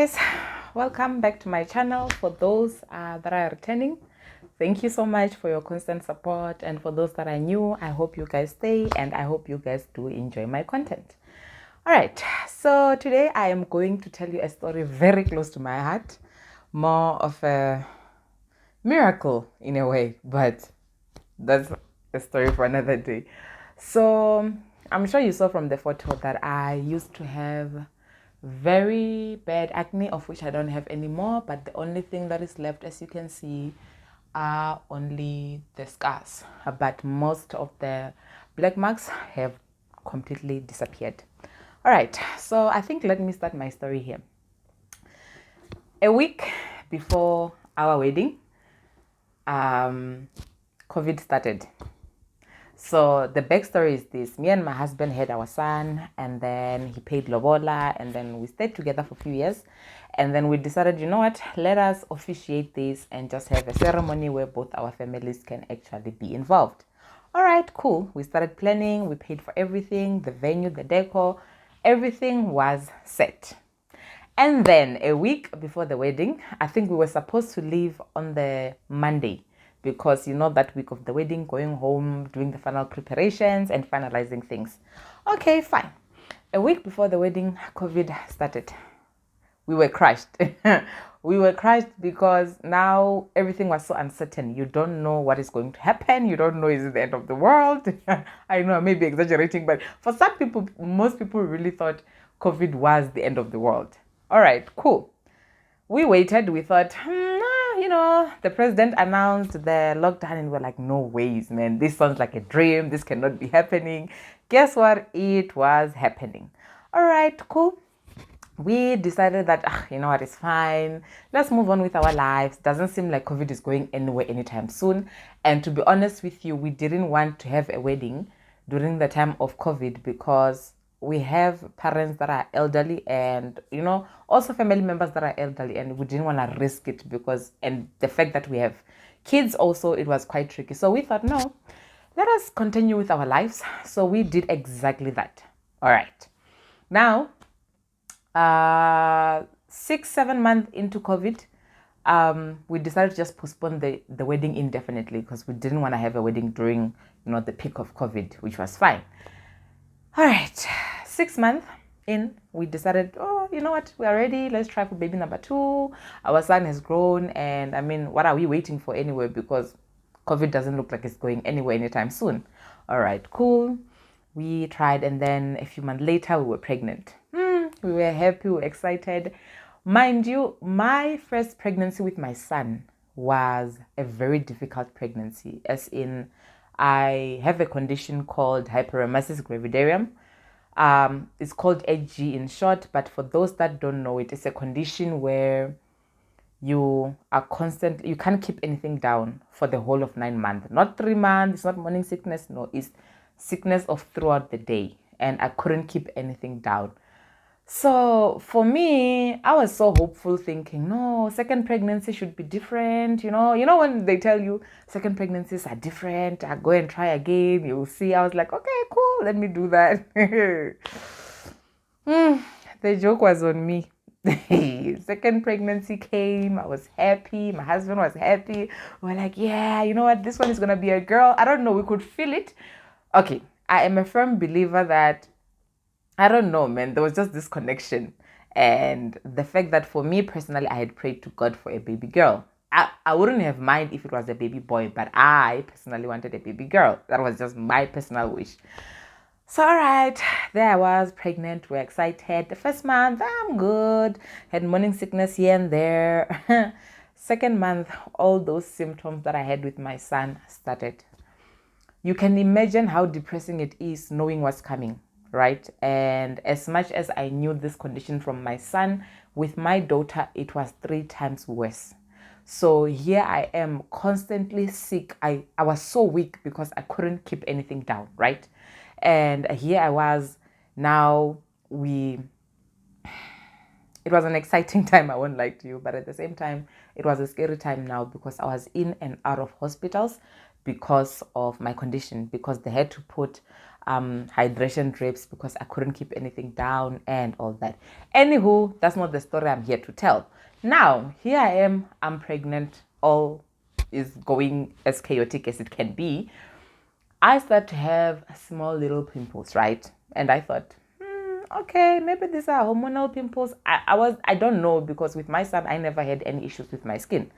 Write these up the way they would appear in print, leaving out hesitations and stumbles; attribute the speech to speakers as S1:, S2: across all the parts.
S1: guys, welcome back to my channel. For those that are returning, thank you so much for your constant support, and for those that are new, I hope you guys stay and I hope you guys do enjoy my content. All right, so today I am going to tell you a story very close to my heart, more of a miracle in a way, but that's a story for another day. So I'm sure you saw from the photo that I used to have very bad acne, of which I don't have anymore, but the only thing that is left, as you can see, are only the scars, but most of the black marks have completely disappeared. All right, so I think let me start my story here. A week before our wedding, COVID started. So the backstory is this: me and my husband had our son, and then he paid lobola, and then we stayed together for a few years, and then we decided, you know what, let us officiate this and just have a ceremony where both our families can actually be involved. All right, cool. We started planning, we paid for everything, the venue, the decor, everything was set. And then a week before the wedding, I think we were supposed to leave on the Monday, because you know that week of the wedding, going home, doing the final preparations and finalizing things. Okay, fine. A week before the wedding, COVID started. We were crushed. We were crushed because now everything was so uncertain. You don't know what is going to happen. You don't know, is it the end of the world? I know I may be exaggerating, but for some people, most people really thought COVID was the end of the world. All right, cool. We waited. We thought, the president announced the lockdown, and we're like, no ways, man. This sounds like a dream. This cannot be happening. Guess what? It was happening. All right, cool. We decided that, you know what, it's fine. Let's move on with our lives. Doesn't seem like COVID is going anywhere anytime soon. And to be honest with you, we didn't want to have a wedding during the time of COVID because we have parents that are elderly, and also family members that are elderly, and we didn't want to risk it and the fact that we have kids also, it was quite tricky. So we thought, no, let us continue with our lives. So we did exactly that. All right, now 6-7 months into COVID, we decided to just postpone the wedding indefinitely because we didn't want to have a wedding during the peak of COVID, which was fine. All right, 6 months in, we decided, oh, you know what, we are ready. Let's try for baby number 2. Our son has grown, and I mean, what are we waiting for anyway? Because COVID doesn't look like it's going anywhere anytime soon. All right, cool. We tried, and then a few months later, we were pregnant. We were happy, we were excited. Mind you, my first pregnancy with my son was a very difficult pregnancy, as in, I have a condition called hyperemesis gravidarum. It's called HG in short, but for those that don't know it, it's a condition where you can't keep anything down for the whole of 9 months. Not 3 months, it's not morning sickness, no, it's sickness of throughout the day, and I couldn't keep anything down. So for me, I was so hopeful, thinking, no, second pregnancy should be different. You know when they tell you second pregnancies are different, I go and try again, you'll see. I was like, okay, cool, let me do that. The joke was on me. Second pregnancy came, I was happy, my husband was happy. We're like, yeah, you know what, this one is gonna be a girl. I don't know, we could feel it. Okay, I am a firm believer that, I don't know, man, there was just this connection. And the fact that for me personally, I had prayed to God for a baby girl. I wouldn't have mind if it was a baby boy, but I personally wanted a baby girl. That was just my personal wish. So, all right, there I was, pregnant. We're excited. The first month, I'm good. Had morning sickness here and there. Second month, all those symptoms that I had with my son started. You can imagine how depressing it is knowing what's coming, right? And as much as I knew this condition from my son, with my daughter, it was 3 times worse. So here I am, constantly sick. I was so weak because I couldn't keep anything down, right? And here I was. Now it was an exciting time, I won't lie to you, but at the same time, it was a scary time now because I was in and out of hospitals because of my condition, because they had to put hydration drips because I couldn't keep anything down and all that. Anywho, that's not the story I'm here to tell. Now, here I am, I'm pregnant, all is going as chaotic as it can be. I start to have small little pimples, right? And I thought, okay, maybe these are hormonal pimples. I don't know, because with my son, I never had any issues with my skin.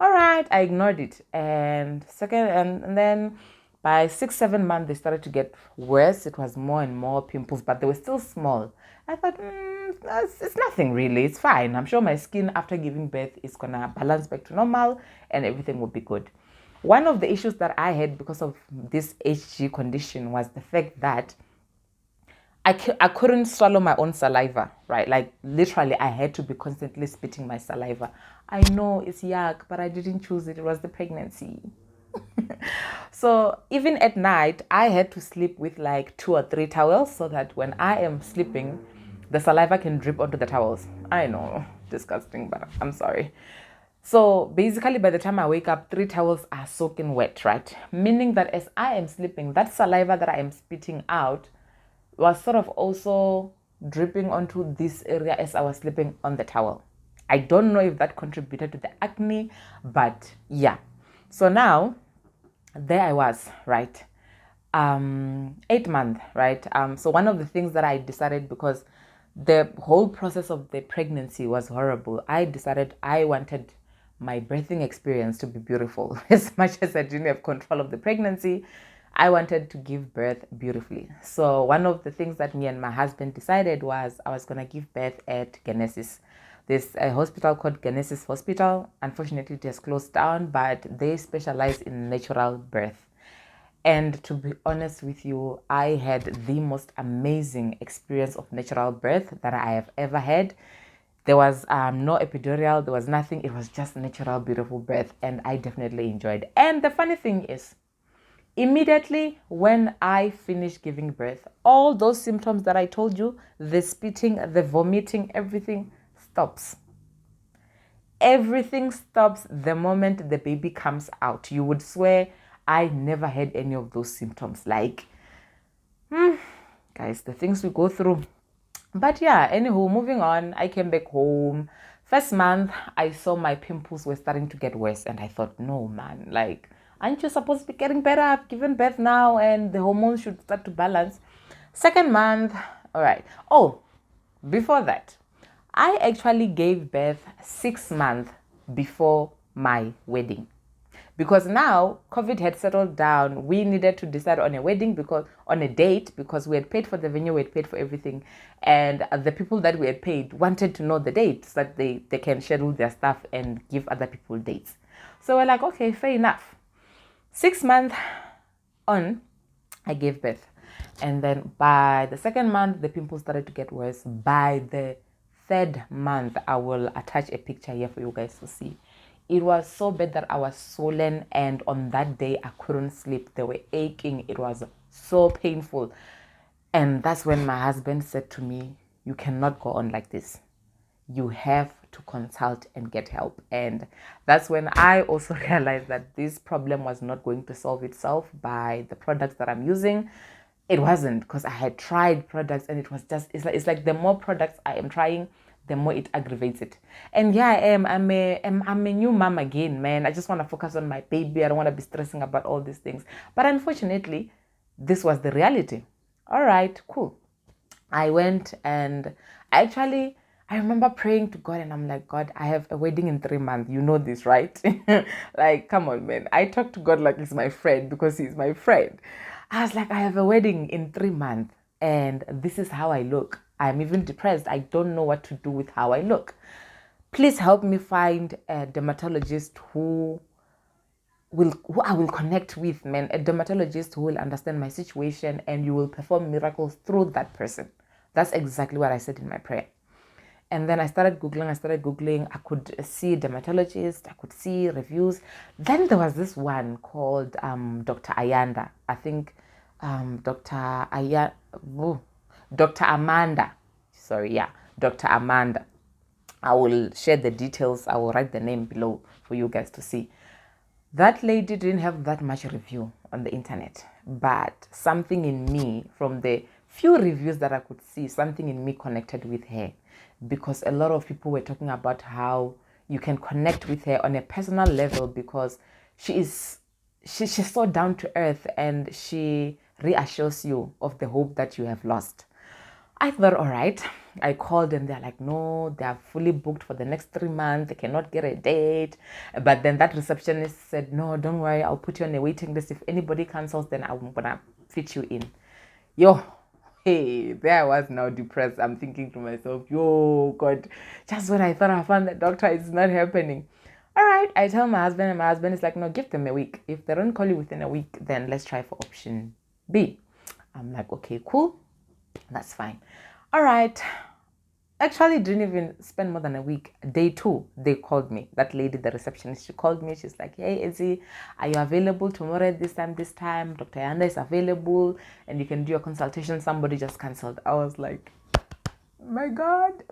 S1: All right, I ignored it. And then by 6-7 months, they started to get worse. It was more and more pimples, but they were still small. I thought, it's nothing really. It's fine. I'm sure my skin after giving birth is gonna balance back to normal and everything will be good. One of the issues that I had because of this HG condition was the fact that I couldn't swallow my own saliva, right? Like literally, I had to be constantly spitting my saliva. I know it's yuck, but I didn't choose it. It was the pregnancy. So even at night, I had to sleep with like 2 or 3 towels so that when I am sleeping, the saliva can drip onto the towels. I know, disgusting, but I'm sorry. So basically, by the time I wake up, 3 towels are soaking wet, right? Meaning that as I am sleeping, that saliva that I am spitting out was sort of also dripping onto this area as I was sleeping on the towel. I don't know if that contributed to the acne, but yeah. So now, there I was, right? 8 months, right? So one of the things that I decided, because the whole process of the pregnancy was horrible, I decided I wanted my birthing experience to be beautiful. As much as I didn't have control of the pregnancy, I wanted to give birth beautifully. So one of the things that me and my husband decided was I was going to give birth at Genesis. There's a hospital called Genesis Hospital. Unfortunately, it has closed down, but they specialize in natural birth. And to be honest with you, I had the most amazing experience of natural birth that I have ever had. There was no epidural, there was nothing. It was just natural, beautiful birth, and I definitely enjoyed. And the funny thing is, immediately when I finished giving birth, all those symptoms that I told you, the spitting, the vomiting, everything stops. Everything stops the moment the baby comes out. You would swear I never had any of those symptoms. Like, guys, the things we go through. But yeah, anywho, moving on, I came back home. First month, I saw my pimples were starting to get worse. And I thought, no, man, like, aren't you supposed to be getting better? I've given birth now and the hormones should start to balance. Second month, all right. Oh, before that, I actually gave birth 6 months before my wedding. Because now COVID had settled down, we needed to decide on a wedding, because on a date, because we had paid for the venue, we had paid for everything, and the people that we had paid wanted to know the date so that they can schedule their stuff and give other people dates. So we're like, okay, fair enough. 6 months on, I gave birth, and then by the second month, the pimples started to get worse. By the third month, I will attach a picture here for you guys to see. It was so bad that I was swollen, and on that day I couldn't sleep. They were aching. It was so painful. And that's when my husband said to me, you cannot go on like this. You have to consult and get help. And that's when I also realized that this problem was not going to solve itself by the products that I'm using. It wasn't, because I had tried products and it was just, it's like the more products I am trying, the more it aggravates it. And yeah, I'm a new mom again, man. I just want to focus on my baby. I don't want to be stressing about all these things. But unfortunately, this was the reality. All right, cool. I went and I remember praying to God, and I'm like, God, I have a wedding in 3 months. You know this, right? Like, come on, man. I talk to God like he's my friend, because he's my friend. I was like, I have a wedding in 3 months, and this is how I look. I'm even depressed. I don't know what to do with how I look. Please help me find a dermatologist who I will connect with, man. A dermatologist who will understand my situation, and you will perform miracles through that person. That's exactly what I said in my prayer. And then I started Googling. I could see dermatologists. I could see reviews. Then there was this one called Dr. Ayanda. I think Dr. Amanda. Sorry, yeah, Dr. Amanda. I will share the details. I will write the name below for you guys to see. That lady didn't have that much review. on the internet, but something in me, from the few reviews that I could see, something in me connected with her, because a lot of people were talking about how you can connect with her on a personal level, because she's so down to earth, and she reassures you of the hope that you have lost. I thought, all right. I called and they're like, no, they are fully booked for the next 3 months. They cannot get a date. But then that receptionist said, no, don't worry. I'll put you on a waiting list. If anybody cancels, then I'm going to fit you in. Yo, hey, there I was now depressed. I'm thinking to myself, yo, God, just when I thought I found the doctor, it's not happening. All right. I tell my husband, and my husband is like, no, give them a week. If they don't call you within a week, then let's try for option B. I'm like, okay, cool. That's fine. All right. Actually, didn't even spend more than a week. Day 2, they called me. That lady, the receptionist, she called me. She's like, hey, Izzy, are you available tomorrow at this time? Dr. Ayanda is available and you can do your consultation. Somebody just cancelled. I was like, my God.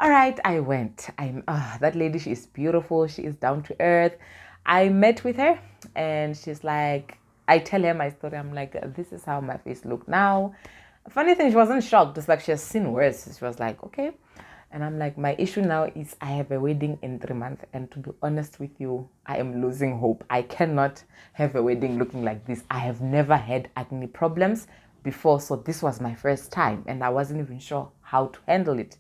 S1: All right, I went. That lady, she is beautiful. She is down to earth. I met with her and she's like, I tell her my story. I'm like, this is how my face looked now. Funny thing, she wasn't shocked. It's like she has seen worse. She was like, okay. And I'm like, my issue now is I have a wedding in 3 months. And to be honest with you, I am losing hope. I cannot have a wedding looking like this. I have never had acne problems before. So this was my first time. And I wasn't even sure how to handle it.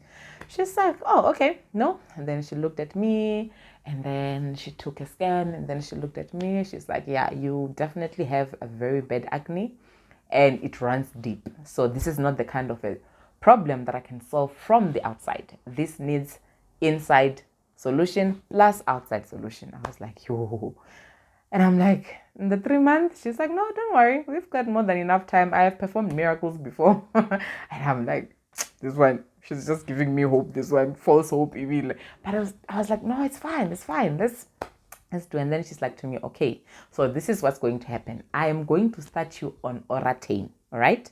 S1: She's like, oh, okay, no. And then she looked at me. And then she took a scan. And then she looked at me. She's like, yeah, you definitely have a very bad acne. And it runs deep. So this is not the kind of a problem that I can solve from the outside. This needs inside solution plus outside solution. I was like, yo. And I'm like, in the 3 months? She's like, no, don't worry. We've got more than enough time. I have performed miracles before. And I'm like, this one, she's just giving me hope. This one, false hope. Even. But I was like, no, it's fine. Let's do. And then she's like to me, okay, so this is what's going to happen. I am going to start you on Oratane, all right?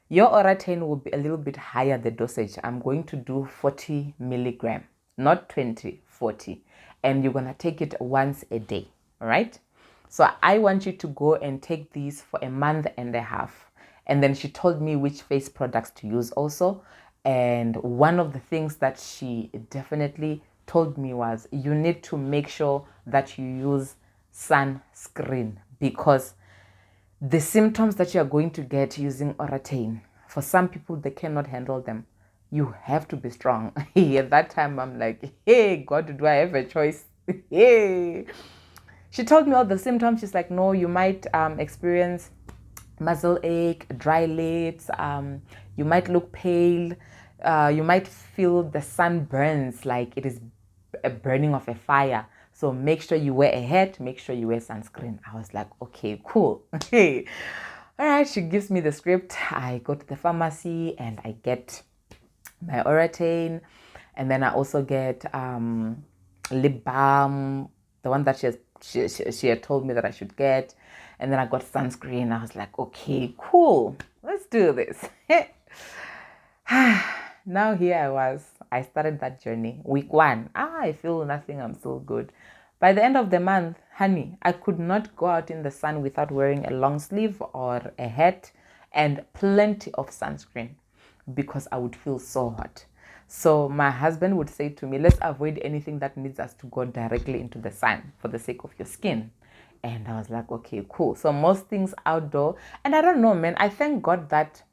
S1: Your Oratane will be a little bit higher, the dosage. I'm going to do 40 milligram, not 20, 40. And you're going to take it once a day, all right? So I want you to go and take these for a month and a half. And then she told me which face products to use also. And one of the things that she definitely told me was, you need to make sure that you use sunscreen, because the symptoms that you are going to get using Oratane, for some people, they cannot handle them. You have to be strong. At that time, I'm like, hey, God, do I have a choice? Hey. She told me all the symptoms. She's like, no, you might experience muscle ache, dry lips, you might look pale, you might feel the sun burns like it is a burning of a fire. So make sure you wear a hat, make sure you wear sunscreen. I was like, okay, cool. All right, she gives me the script. I go to the pharmacy and I get my Oratane. And then I also get lip balm, the one that she had told me that I should get. And then I got sunscreen. I was like, okay, cool. Let's do this. Now here I was. I started that journey. Week 1. I feel nothing. I'm still good. By the end of the month, honey, I could not go out in the sun without wearing a long sleeve or a hat and plenty of sunscreen, because I would feel so hot. So my husband would say to me, let's avoid anything that needs us to go directly into the sun for the sake of your skin. And I was like, okay, cool. So most things outdoor. And I don't know, man. I thank God that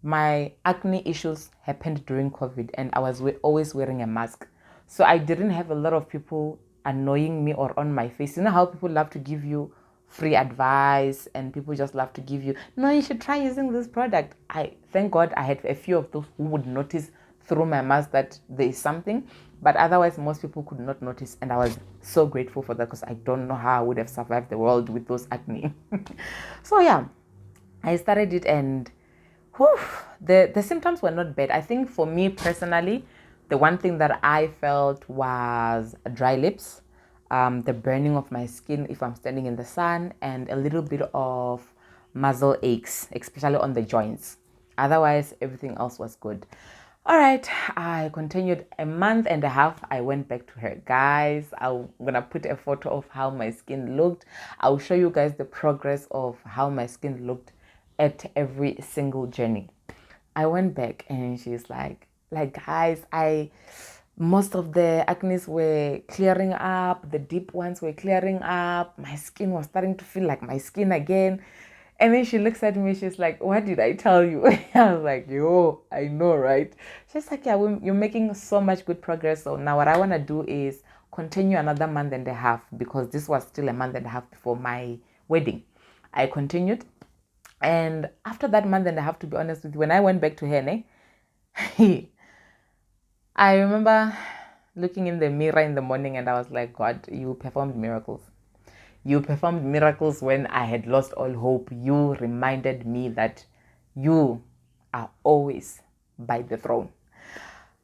S1: my acne issues happened during COVID and I was always wearing a mask. So I didn't have a lot of people annoying me or on my face. You know how people love to give you free advice and people just love to give you, no, you should try using this product. I thank God I had a few of those who would notice through my mask that there is something, but otherwise most people could not notice, and I was so grateful for that, because I don't know how I would have survived the world with those acne. So yeah, I started it, and whew, the symptoms were not bad. I think for me personally, the one thing that I felt was dry lips, the burning of my skin if I'm standing in the sun, and a little bit of muscle aches, especially on the joints. Otherwise, everything else was good. All right, I continued a month and a half. I went back to her. Guys, I'm gonna put a photo of how my skin looked. I'll show you guys the progress of how my skin looked at every single journey. I went back and she's like guys, most of the acne were clearing up, the deep ones were clearing up, my skin was starting to feel like my skin again. And then she looks at me, she's like, what did I tell you? I was like, yo, I know, right? She's like, yeah, you're making so much good progress. So now what I want to do is continue another month and a half, because this was still a month and a half before my wedding. I continued. And after that month and a half, to be honest with you, when I went back to her, I remember looking in the mirror in the morning and I was like, God, you performed miracles. You performed miracles when I had lost all hope. You reminded me that you are always by the throne.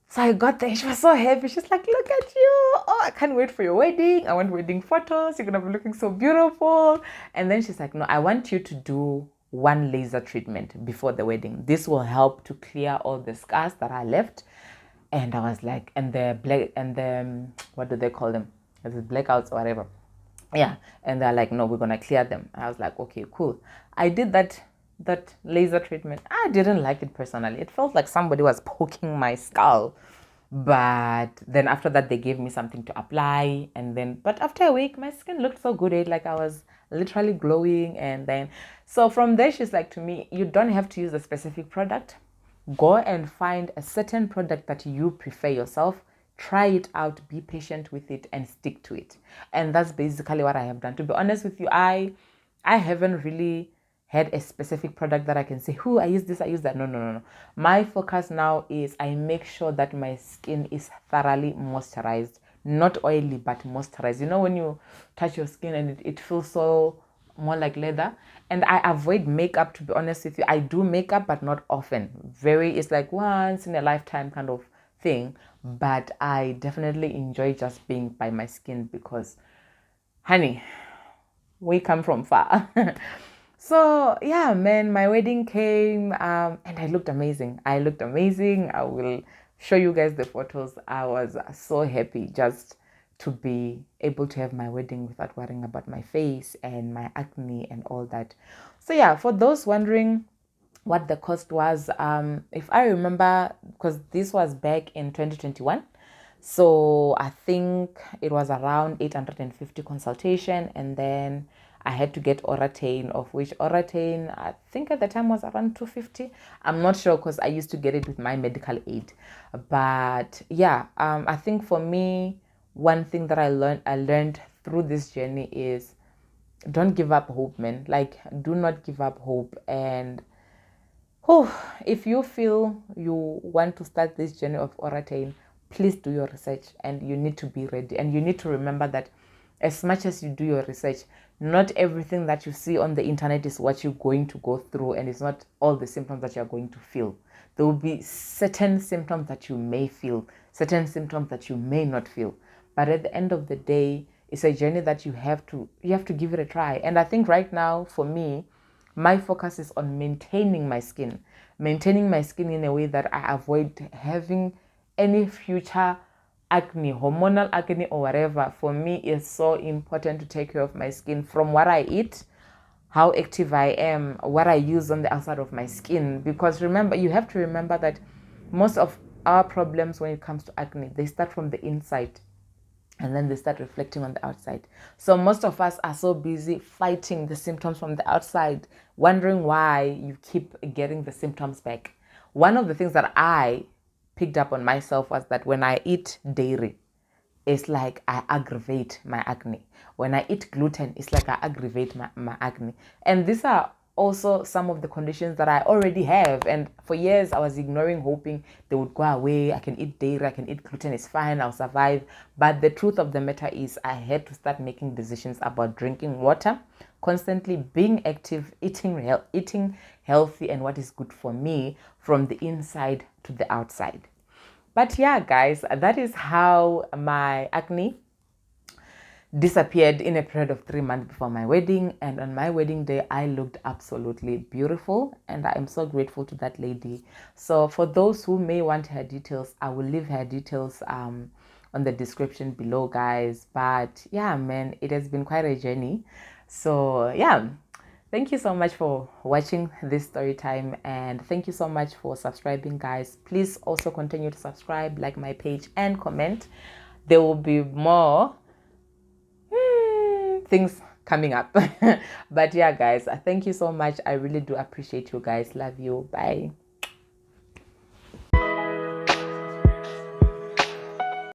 S1: So I got there. She was so happy. She's like, look at you. Oh, I can't wait for your wedding. I want wedding photos. You're going to be looking so beautiful. And then she's like, no, I want you to do one laser treatment before the wedding. This will help to clear all the scars that are left. And I was like, and the what do they call them? The blackouts or whatever. Yeah. And they're like, no, we're going to clear them. I was like, okay, cool. I did that laser treatment. I didn't like it personally. It felt like somebody was poking my skull. But then after that, they gave me something to apply. And then, but after a week, my skin looked so good. Like I was literally glowing. And then, so from there, she's like to me, you don't have to use a specific product. Go and find a certain product that you prefer yourself. Try it out, be patient with it, and stick to it. And that's basically what I have done. To be honest with you, I haven't really had a specific product that I can say, I use this, I use that. No. My focus now is I make sure that my skin is thoroughly moisturized, not oily, but moisturized. You know, when you touch your skin and it feels so more like leather. And I avoid makeup, to be honest with you. I do makeup, but not often. It's like once in a lifetime kind of thing. But I definitely enjoy just being by my skin because, honey, we come from far. So yeah, man, my wedding came and I looked amazing. I will show you guys the photos. I was so happy just to be able to have my wedding without worrying about my face and my acne and all that. So yeah, for those wondering what the cost was, if I remember, because this was back in 2021, so I think it was around 850 consultation, and then I had to get Oratane, of which Oratane, I think at the time was around 250. I'm not sure because I used to get it with my medical aid. But yeah, I think for me, one thing that I learned through this journey is don't give up hope, man. Like, do not give up hope. And if you feel you want to start this journey of Oratane, please do your research, and you need to be ready. And you need to remember that as much as you do your research, not everything that you see on the internet is what you're going to go through, and it's not all the symptoms that you're going to feel. There will be certain symptoms that you may feel, certain symptoms that you may not feel. But at the end of the day, it's a journey that you have to give it a try. And I think right now, for me, my focus is on maintaining my skin in a way that I avoid having any future acne, hormonal acne or whatever. For me, it's so important to take care of my skin, from what I eat, how active I am, what I use on the outside of my skin. Because you have to remember that most of our problems when it comes to acne, they start from the inside and then they start reflecting on the outside. So most of us are so busy fighting the symptoms from the outside, wondering why you keep getting the symptoms back. One of the things that I picked up on myself was that when I eat dairy, it's like I aggravate my acne. When I eat gluten, it's like I aggravate my acne. And these are also some of the conditions that I already have. And for years, I was ignoring, hoping they would go away. I can eat dairy, I can eat gluten, it's fine, I'll survive. But the truth of the matter is I had to start making decisions about drinking water, constantly being active, eating healthy, and what is good for me from the inside to the outside. But yeah, guys, that is how my acne disappeared in a period of 3 months before my wedding, and on my wedding day I looked absolutely beautiful, and I am so grateful to that lady. So for those who may want her details, I will leave her details on the description below, guys. But yeah, man, it has been quite a journey. So yeah, thank you so much for watching this story time, and thank you so much for subscribing, guys. Please also continue to subscribe, like my page, and comment. There will be more things coming up. But yeah, guys, thank you so much. I really do appreciate you guys. Love you. Bye.